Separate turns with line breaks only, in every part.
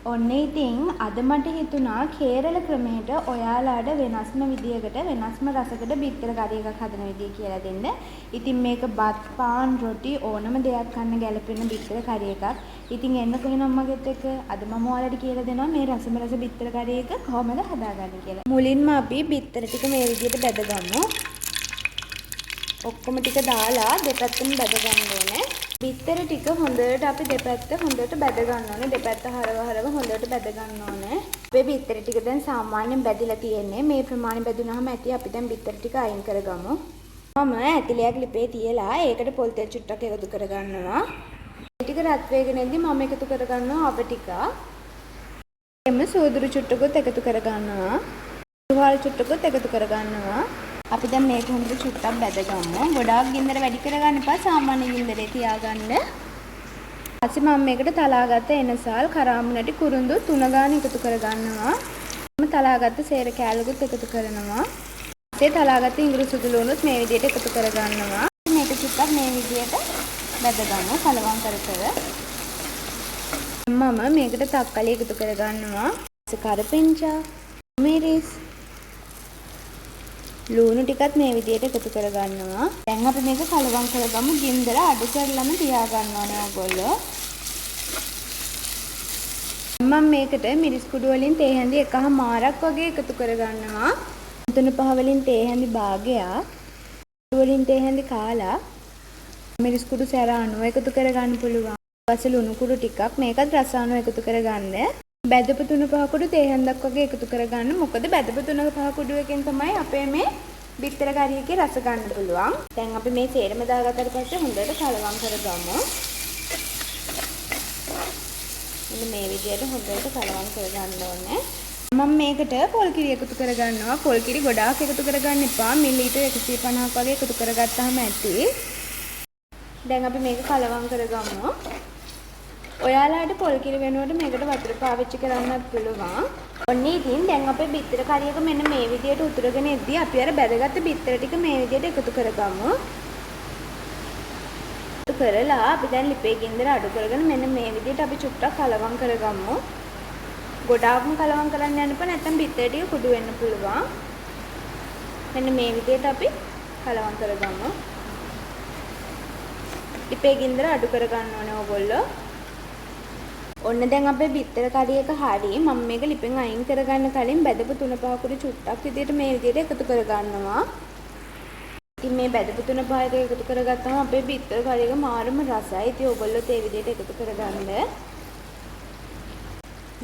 ඔන්න ඉතින් අද මට හිතුණා කේරළ ක්‍රමයට ඔයාලාට වෙනස්ම විදියකට වෙනස්ම රසකට බිත්තර කරි එකක් හදන විදිය කියලා දෙන්න. ඉතින් මේක බත් පාන් රොටි ඕනම දෙයක් කන්න ගැලපෙන බිත්තර කරි එකක්. ඉතින් එන්න කොහෙනම් අම්මගෙත් එක්ක අද මම ඔයාලට කියලා දෙනවා මේ රසම රස බිත්තර කරි එක කොහොමද හදාගන්නේ කියලා. මුලින්ම අපි බිත්තර ටික මේ විදියට බැදගමු. ඔක්කොම ටික දාලා දෙපැත්තම බැද ගන්න ඕනේ. බිත්තර ටික හොඳට අපි දෙපැත්ත හොඳට බැද ගන්න ඕනේ. දෙපැත්ත හරව හොඳට බැද ගන්න ඕනේ. මේ බිත්තර ටික දැන් සාමාන්‍යයෙන් බැදිලා තියෙන්නේ. මේ ප්‍රමාණය බැදුනහම ඇති අපි දැන් බිත්තර ටික අයින් කරගමු. මම ඇතිලයක් ලිපේ තියලා ඒකට පොල් තෙල් චුට්ටක් එකතු කරගන්නවා. මේ ටික රත් වේගෙනදී මම එකතු කරගන්නවා අව ටික. එමෙ සෝදුරු චුට්ටකුත් එකතු කරගන්නවා. තුවාල චුට්ටකුත් එකතු කරගන්නවා. අපි දැන් මේක හොඳට චුට්ටක් බැදගමු. ගොඩාක් ගින්දර වැඩි කරගන්න එපා. සාමාන්‍ය ගින්දරේ තියාගන්න. ඊපස්සේ මම මේකට තලාගත්ත එනසල් කරාමුණටි කුරුඳු 3 ගාන එකතු කරගන්නවා. මම තලාගත්ත සේර කෑල්ලකුත් එකතු කරනවා. ඊපස්සේ තලාගත්ත ඉඟුරු සුදු ලුණුත් මේ විදිහට එකතු කරගන්නවා. මේක චුට්ටක් මේ විදිහට බැදගමු කලවම් කර කර. මම මේකට තක්කලි එකතු කරගන්නවා. ඊපස්සේ කරපිංචා, මිරිස් ලුණු ටිකත් මේ විදිහට එකතු කරගන්නවා. දැන් අපි මේක කලවම් කරගමු. ගින්දර අඩු කරලම තියාගන්න ඕනේ ඔයගොල්ලෝ. මම මේකට මිරිස් කුඩු වලින් තේ හැඳි එකහමාරක් වගේ එකතු කරගන්නවා. 3-5 වලින් තේ හැඳි භාගයක්. වලින් තේ හැඳි කාලා මිරිස් කුඩු සැර අණුව එකතු කරගන්න පුළුවන්. ඊපස්සේ ලුණු කුඩු ටිකක් මේකත් රස අණුව එකතු කරගන්න. බැදපු 3-5 කුඩු තේ හැන්දක් වගේ එකතු කරගන්න. මොකද බැදපු 3-5 කුඩු එකෙන් තමයි අපේ මේ බිත්තර කරි එකේ රස ගන්න පුළුවන්. දැන් අපි මේ සේරම දාගත්තට පස්සේ හොඳට කලවම් කරගමු. මෙන්න මේ විදිහට හොඳට කලවම් කරගන්න ඕනේ. මම මේකට පොල් කිරි එකතු කරගන්නවා. පොල් කිරි ගොඩාක් එකතු කරගන්න එපා. මිලිලීටර් 150ක් වගේ එකතු කරගත්තාම ඇති. දැන් අපි මේක කලවම් කරගමු. ඔයාලාට පොල් කිරි වෙනුවට මේකට වතුර පාවිච්චි කරන්නත් පුළුවන්. ඔන්න ඉතින් දැන් අපේ බිත්තර කරි එක මෙන්න මේ විදියට උතුරගෙන ඉද්දී අපි අර බැදගත්ත බිත්තර ටික මේ විදියට එකතු කරගමු. එකතු කරලා අපි දැන් ලිපේ ගින්දර අඩු කරගෙන මෙන්න මේ විදියට අපි චුට්ටක් කලවම් කරගමු. ගොඩාක්ම කලවම් කරන්න යන්න එපා නැත්නම් බිත්තර ටික කුඩු වෙන්න පුළුවන්. මෙන්න මේ විදියට අපි කලවම් කරගමු. ලිපේ ගින්දර අඩු කරගන්න ඕනේ ඕගොල්ලෝ. ඔන්න දැන් අපේ බිත්තර කරි එක හරි. මම මේක ලිපෙන් අයින් කරගන්න කලින් බැදපු 3-5 කුඩු චුට්ටක් විදියට මේ විදියට එකතු කරගන්නවා. ඉතින් මේ බැදපු 3-5 එක එකතු කරගත්තාම අපේ බිත්තර කරි එක මාරම රසයි. ඉතින් ඔයගොල්ලෝ ඒ විදියට එකතු කරගන්න.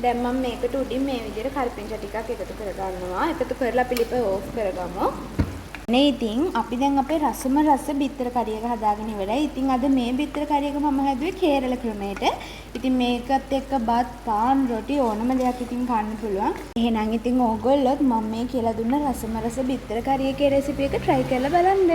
දැන් මම මේකට උඩින් මේ විදියට කරපිංචා ටිකක් එකතු කරගන්නවා. එකතු කරලා අපි ලිප ඕෆ් කරගමු. නේ ඉතින් අපි දැන් අපේ රසම රස බිත්තර කරි එක හදාගෙන ඉවරයි. ඉතින් අද මේ බිත්තර කරි එක මම හැදුවේ කේරළ ක්‍රමයට. ඉතින් මේකත් එක්ක බත් පාන් රොටි ඕනම දෙයක් ඉතින් කන්න පුළුවන්. එහෙනම් ඉතින් ඕගොල්ලොත් මම මේ කියලා දුන්න රසම රස බිත්තර කරි එකේ රෙසිපි එක try කරලා බලන්න.